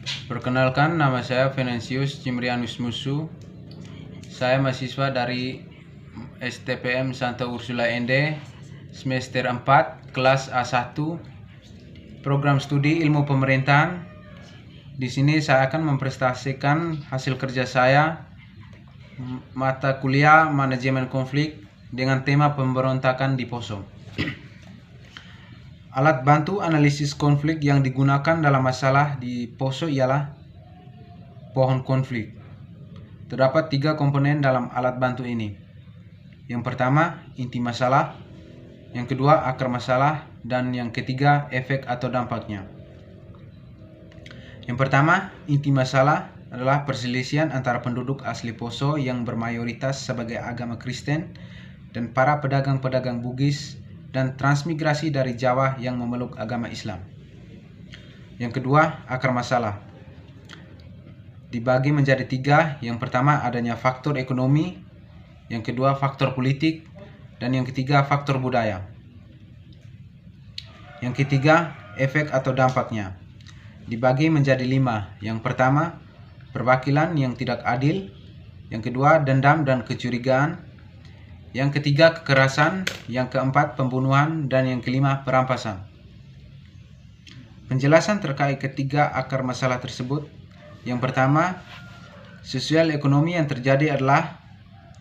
Perkenalkan, nama saya Venansius Cimrianus Musu. Saya mahasiswa dari STPM Santa Ursula ND, semester 4, kelas A1, program studi ilmu pemerintahan. Di sini saya akan mempresentasikan hasil kerja saya, mata kuliah manajemen konflik dengan tema pemberontakan di Poso. Alat bantu analisis konflik yang digunakan dalam masalah di Poso ialah pohon konflik. Terdapat 3 komponen dalam alat bantu ini. Yang pertama, inti masalah. Yang kedua, akar masalah. Dan yang ketiga, efek atau dampaknya. Yang pertama, inti masalah adalah perselisihan antara penduduk asli Poso yang bermayoritas sebagai agama Kristen dan para pedagang-pedagang Bugis dan transmigrasi dari Jawa yang memeluk agama Islam. Yang kedua, akar masalah. Dibagi menjadi 3. Yang pertama, adanya faktor ekonomi. Yang kedua, faktor politik. Dan yang ketiga, faktor budaya. Yang ketiga, efek atau dampaknya. Dibagi menjadi 5. Yang pertama, perwakilan yang tidak adil. Yang kedua, dendam dan kecurigaan. Yang ketiga, kekerasan. Yang keempat, pembunuhan. Dan yang kelima, perampasan. Penjelasan terkait ketiga akar masalah tersebut. Yang pertama, sosial ekonomi yang terjadi adalah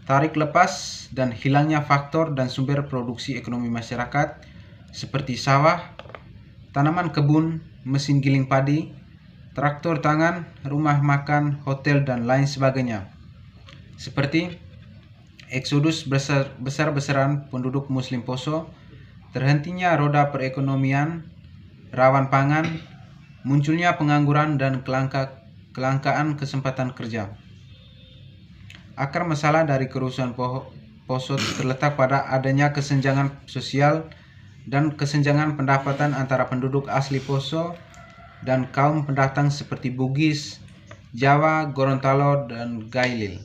tarik lepas dan hilangnya faktor dan sumber produksi ekonomi masyarakat seperti sawah, tanaman kebun, mesin giling padi, traktor tangan, rumah makan, hotel, dan lain sebagainya. Seperti eksodus besar-besaran penduduk Muslim Poso, terhentinya roda perekonomian, rawan pangan, munculnya pengangguran dan kelangkaan kesempatan kerja. Akar masalah dari kerusuhan Poso terletak pada adanya kesenjangan sosial dan kesenjangan pendapatan antara penduduk asli Poso dan kaum pendatang seperti Bugis, Jawa, Gorontalo, dan Gailil.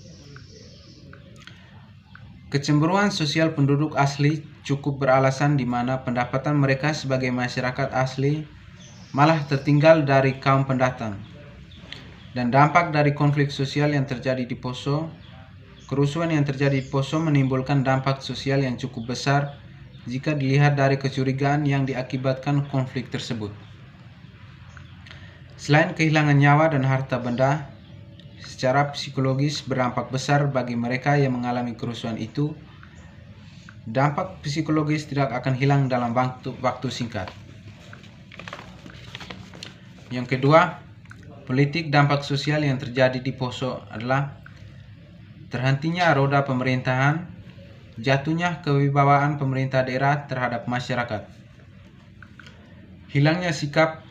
Kecemburuan sosial penduduk asli cukup beralasan di mana pendapatan mereka sebagai masyarakat asli malah tertinggal dari kaum pendatang. Dan dampak dari konflik sosial yang terjadi di Poso, kerusuhan yang terjadi di Poso menimbulkan dampak sosial yang cukup besar jika dilihat dari kecurigaan yang diakibatkan konflik tersebut. Selain kehilangan nyawa dan harta benda, secara psikologis berdampak besar bagi mereka yang mengalami kerusuhan itu. Dampak psikologis tidak akan hilang dalam waktu singkat. Yang kedua, politik dampak sosial yang terjadi di Poso adalah terhentinya roda pemerintahan, jatuhnya kewibawaan pemerintah daerah terhadap masyarakat, hilangnya sikap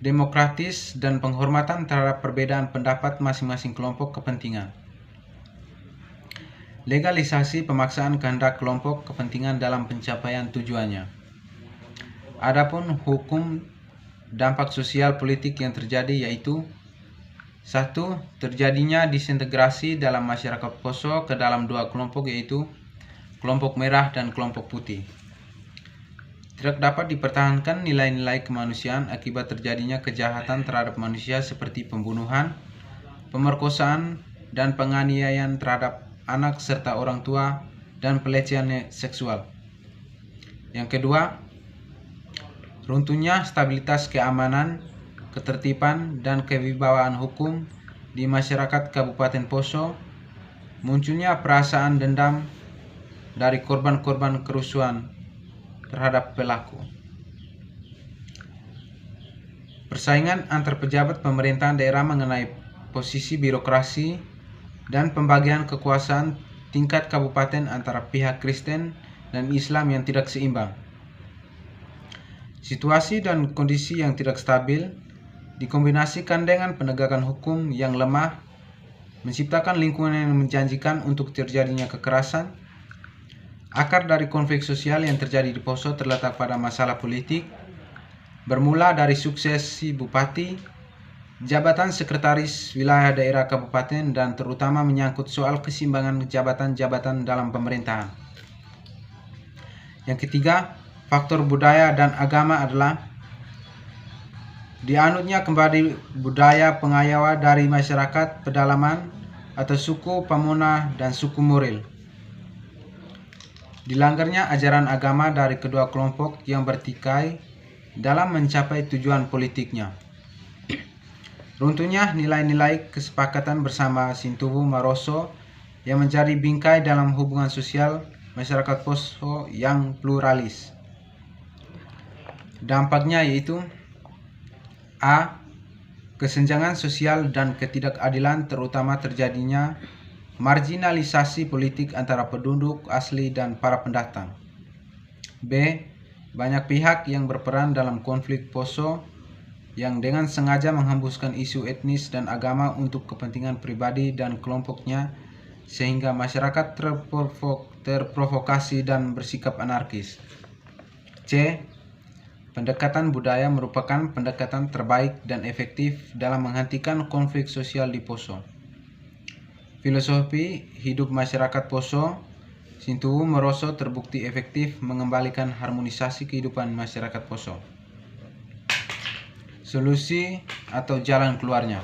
demokratis dan penghormatan terhadap perbedaan pendapat masing-masing kelompok kepentingan. Legalisasi pemaksaan kehendak kelompok kepentingan dalam pencapaian tujuannya. Adapun hukum dampak sosial politik yang terjadi yaitu 1. Terjadinya disintegrasi dalam masyarakat Poso ke dalam 2 kelompok yaitu kelompok merah dan kelompok putih. Tidak dapat dipertahankan nilai-nilai kemanusiaan akibat terjadinya kejahatan terhadap manusia seperti pembunuhan, pemerkosaan, dan penganiayaan terhadap anak serta orang tua dan pelecehan seksual. Yang kedua, runtuhnya stabilitas keamanan, ketertiban, dan kewibawaan hukum di masyarakat Kabupaten Poso, munculnya perasaan dendam dari korban-korban kerusuhan terhadap pelaku. Persaingan antar pejabat pemerintahan daerah mengenai posisi birokrasi dan pembagian kekuasaan tingkat kabupaten antara pihak Kristen dan Islam yang tidak seimbang. Situasi dan kondisi yang tidak stabil dikombinasikan dengan penegakan hukum yang lemah, menciptakan lingkungan yang menjanjikan untuk terjadinya kekerasan. Akar dari konflik sosial yang terjadi di Poso terletak pada masalah politik, bermula dari suksesi bupati, jabatan sekretaris wilayah daerah kabupaten, dan terutama menyangkut soal keseimbangan jabatan-jabatan dalam pemerintahan. Yang ketiga, faktor budaya dan agama adalah Dianutnya kembali budaya pengayawa dari masyarakat pedalaman atau suku Pamona dan suku Muril. Dilanggarnya ajaran agama dari kedua kelompok yang bertikai dalam mencapai tujuan politiknya. Runtuhnya nilai-nilai kesepakatan bersama Sintuwu Maroso yang menjadi bingkai dalam hubungan sosial masyarakat Poso yang pluralis. Dampaknya yaitu A. Kesenjangan sosial dan ketidakadilan, terutama terjadinya marginalisasi politik antara penduduk asli dan para pendatang. B. Banyak pihak yang berperan dalam konflik Poso yang dengan sengaja menghembuskan isu etnis dan agama untuk kepentingan pribadi dan kelompoknya sehingga masyarakat terprovokasi dan bersikap anarkis. C. Pendekatan budaya merupakan pendekatan terbaik dan efektif dalam menghentikan konflik sosial di Poso. Filosofi hidup masyarakat Poso, Sintuwu Maroso terbukti efektif mengembalikan harmonisasi kehidupan masyarakat Poso. Solusi atau jalan keluarnya.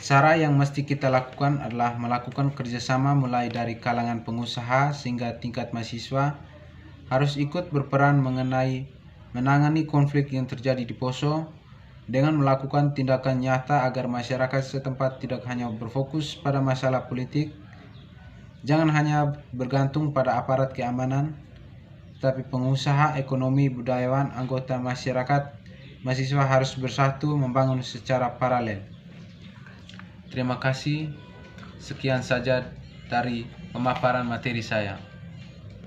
Cara yang mesti kita lakukan adalah melakukan kerjasama mulai dari kalangan pengusaha sehingga tingkat mahasiswa harus ikut berperan menangani konflik yang terjadi di Poso dengan melakukan tindakan nyata agar masyarakat setempat tidak hanya berfokus pada masalah politik, jangan hanya bergantung pada aparat keamanan, tapi pengusaha, ekonomi, budayawan, anggota masyarakat, mahasiswa harus bersatu membangun secara paralel. Terima kasih. Sekian saja dari pemaparan materi saya.